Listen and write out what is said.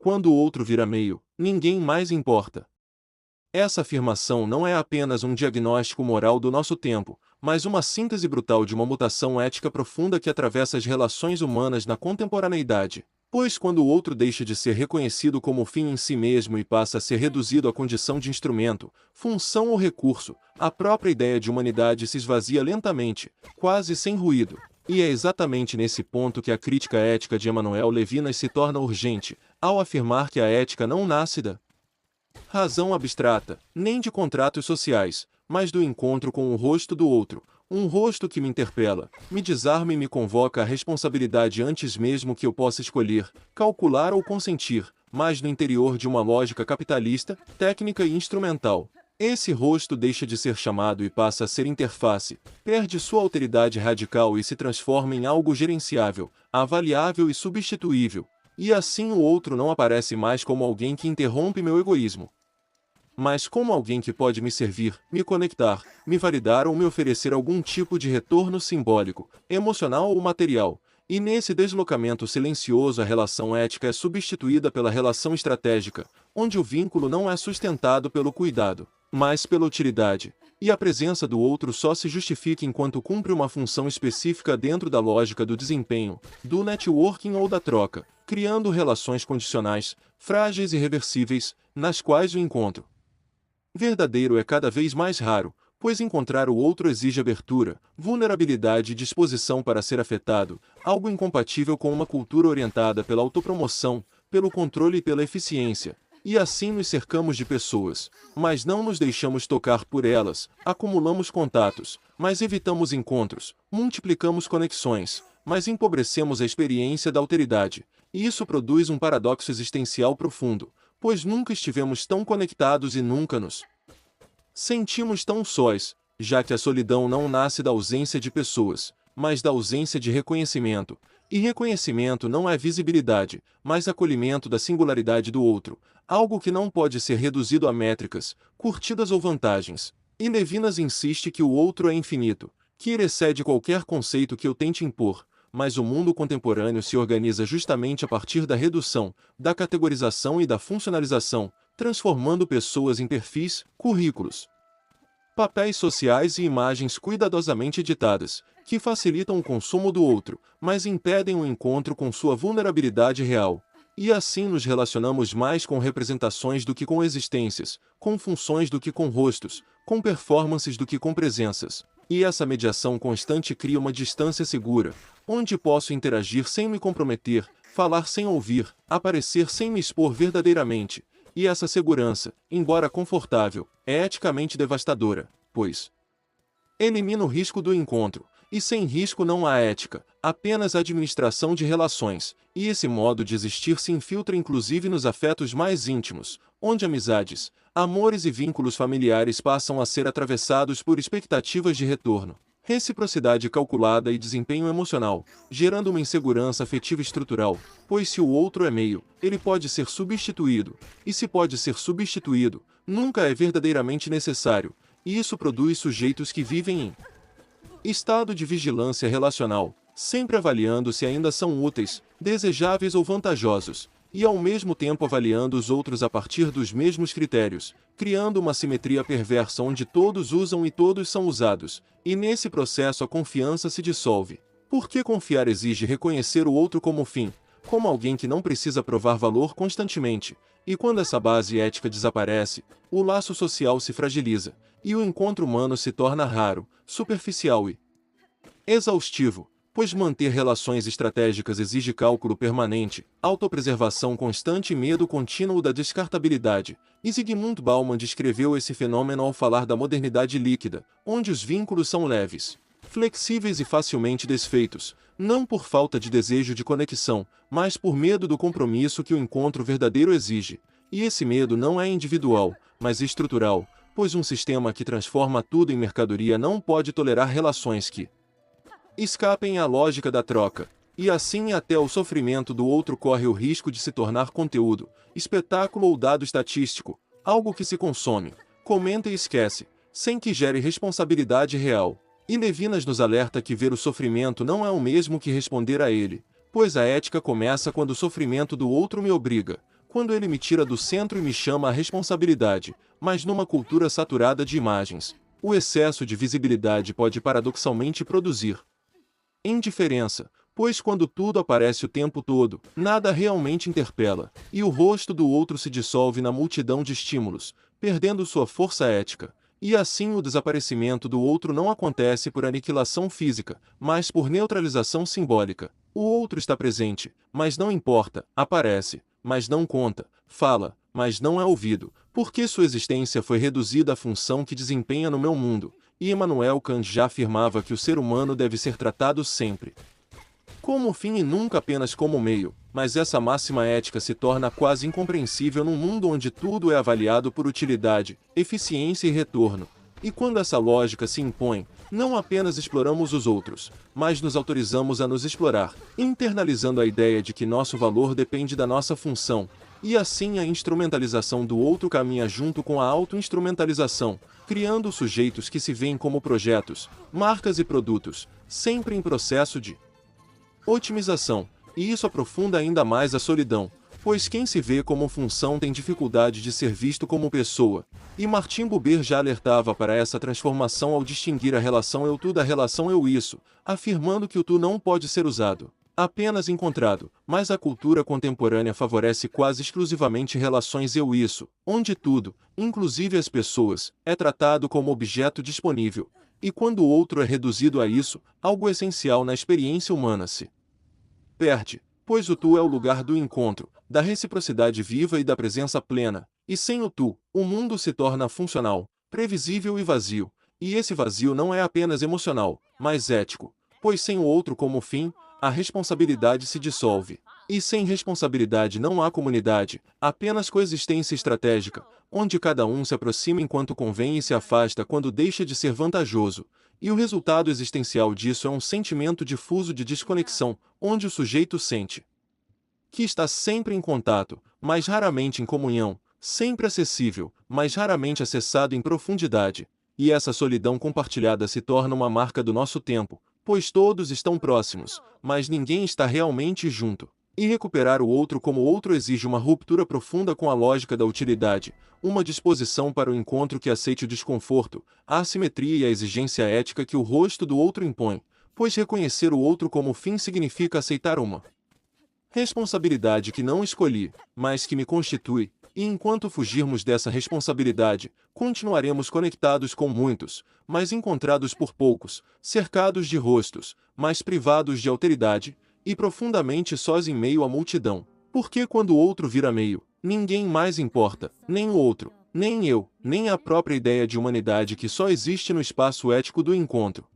Quando o outro vira meio, ninguém mais importa. Essa afirmação não é apenas um diagnóstico moral do nosso tempo, mas uma síntese brutal de uma mutação ética profunda que atravessa as relações humanas na contemporaneidade. Pois quando o outro deixa de ser reconhecido como fim em si mesmo e passa a ser reduzido à condição de instrumento, função ou recurso, a própria ideia de humanidade se esvazia lentamente, quase sem ruído. E é exatamente nesse ponto que a crítica ética de Emmanuel Levinas se torna urgente, ao afirmar que a ética não nasce da razão abstrata, nem de contratos sociais, mas do encontro com o rosto do outro, um rosto que me interpela, me desarma e me convoca à responsabilidade antes mesmo que eu possa escolher, calcular ou consentir, mas no interior de uma lógica capitalista, técnica e instrumental. Esse rosto deixa de ser chamado e passa a ser interface, perde sua alteridade radical e se transforma em algo gerenciável, avaliável e substituível. E assim o outro não aparece mais como alguém que interrompe meu egoísmo, mas como alguém que pode me servir, me conectar, me validar ou me oferecer algum tipo de retorno simbólico, emocional ou material. E nesse deslocamento silencioso a relação ética é substituída pela relação estratégica, onde o vínculo não é sustentado pelo cuidado, mas pela utilidade, e a presença do outro só se justifica enquanto cumpre uma função específica dentro da lógica do desempenho, do networking ou da troca, criando relações condicionais, frágeis e reversíveis, nas quais o encontro verdadeiro é cada vez mais raro, pois encontrar o outro exige abertura, vulnerabilidade e disposição para ser afetado, algo incompatível com uma cultura orientada pela autopromoção, pelo controle e pela eficiência. E assim nos cercamos de pessoas, mas não nos deixamos tocar por elas, acumulamos contatos, mas evitamos encontros, multiplicamos conexões, mas empobrecemos a experiência da alteridade. E isso produz um paradoxo existencial profundo, pois nunca estivemos tão conectados e nunca nos sentimos tão sós, já que a solidão não nasce da ausência de pessoas, mas da ausência de reconhecimento. E reconhecimento não é visibilidade, mas acolhimento da singularidade do outro, algo que não pode ser reduzido a métricas, curtidas ou vantagens. E Levinas insiste que o outro é infinito, que ele excede qualquer conceito que eu tente impor, mas o mundo contemporâneo se organiza justamente a partir da redução, da categorização e da funcionalização, transformando pessoas em perfis, currículos, papéis sociais e imagens cuidadosamente editadas, que facilitam o consumo do outro, mas impedem o encontro com sua vulnerabilidade real. E assim nos relacionamos mais com representações do que com existências, com funções do que com rostos, com performances do que com presenças. E essa mediação constante cria uma distância segura, onde posso interagir sem me comprometer, falar sem ouvir, aparecer sem me expor verdadeiramente. E essa segurança, embora confortável, é eticamente devastadora, pois elimina o risco do encontro, e sem risco não há ética, apenas administração de relações, e esse modo de existir se infiltra inclusive nos afetos mais íntimos, onde amizades, amores e vínculos familiares passam a ser atravessados por expectativas de retorno, reciprocidade calculada e desempenho emocional, gerando uma insegurança afetiva estrutural, pois se o outro é meio, ele pode ser substituído, e se pode ser substituído, nunca é verdadeiramente necessário, e isso produz sujeitos que vivem em estado de vigilância relacional, sempre avaliando se ainda são úteis, desejáveis ou vantajosos, e ao mesmo tempo avaliando os outros a partir dos mesmos critérios, criando uma simetria perversa onde todos usam e todos são usados, e nesse processo a confiança se dissolve. Porque confiar exige reconhecer o outro como fim, como alguém que não precisa provar valor constantemente, e quando essa base ética desaparece, o laço social se fragiliza, e o encontro humano se torna raro, superficial e exaustivo, pois manter relações estratégicas exige cálculo permanente, autopreservação constante e medo contínuo da descartabilidade. E Zygmunt Bauman descreveu esse fenômeno ao falar da modernidade líquida, onde os vínculos são leves, flexíveis e facilmente desfeitos, não por falta de desejo de conexão, mas por medo do compromisso que o encontro verdadeiro exige. E esse medo não é individual, mas estrutural, pois um sistema que transforma tudo em mercadoria não pode tolerar relações que escapem à lógica da troca, e assim até o sofrimento do outro corre o risco de se tornar conteúdo, espetáculo ou dado estatístico, algo que se consome, comenta e esquece, sem que gere responsabilidade real. E Levinas nos alerta que ver o sofrimento não é o mesmo que responder a ele, pois a ética começa quando o sofrimento do outro me obriga, quando ele me tira do centro e me chama à responsabilidade, mas numa cultura saturada de imagens, o excesso de visibilidade pode paradoxalmente produzir indiferença, pois quando tudo aparece o tempo todo, nada realmente interpela, e o rosto do outro se dissolve na multidão de estímulos, perdendo sua força ética. E assim o desaparecimento do outro não acontece por aniquilação física, mas por neutralização simbólica. O outro está presente, mas não importa, aparece, mas não conta, fala, mas não é ouvido, porque sua existência foi reduzida à função que desempenha no meu mundo. E Immanuel Kant já afirmava que o ser humano deve ser tratado sempre como fim e nunca apenas como meio, mas essa máxima ética se torna quase incompreensível num mundo onde tudo é avaliado por utilidade, eficiência e retorno. E quando essa lógica se impõe, não apenas exploramos os outros, mas nos autorizamos a nos explorar, internalizando a ideia de que nosso valor depende da nossa função, e assim a instrumentalização do outro caminha junto com a auto-instrumentalização, criando sujeitos que se veem como projetos, marcas e produtos, sempre em processo de otimização, e isso aprofunda ainda mais a solidão, pois quem se vê como função tem dificuldade de ser visto como pessoa. E Martin Buber já alertava para essa transformação ao distinguir a relação eu-tu da relação eu-isso, afirmando que o tu não pode ser usado, apenas encontrado, mas a cultura contemporânea favorece quase exclusivamente relações eu-isso, onde tudo, inclusive as pessoas, é tratado como objeto disponível, e quando o outro é reduzido a isso, algo essencial na experiência humana se perde, pois o tu é o lugar do encontro, da reciprocidade viva e da presença plena, e sem o tu, o mundo se torna funcional, previsível e vazio, e esse vazio não é apenas emocional, mas ético, pois sem o outro como fim, a responsabilidade se dissolve. E sem responsabilidade não há comunidade, apenas coexistência estratégica, onde cada um se aproxima enquanto convém e se afasta quando deixa de ser vantajoso. E o resultado existencial disso é um sentimento difuso de desconexão, onde o sujeito sente que está sempre em contato, mas raramente em comunhão, sempre acessível, mas raramente acessado em profundidade. E essa solidão compartilhada se torna uma marca do nosso tempo, pois todos estão próximos, mas ninguém está realmente junto. E recuperar o outro como outro exige uma ruptura profunda com a lógica da utilidade, uma disposição para o encontro que aceite o desconforto, a assimetria e a exigência ética que o rosto do outro impõe, pois reconhecer o outro como fim significa aceitar uma responsabilidade que não escolhi, mas que me constitui, e enquanto fugirmos dessa responsabilidade, continuaremos conectados com muitos, mas encontrados por poucos, cercados de rostos, mas privados de alteridade, e profundamente sós em meio à multidão. Porque quando o outro vira meio, ninguém mais importa, nem o outro, nem eu, nem a própria ideia de humanidade que só existe no espaço ético do encontro.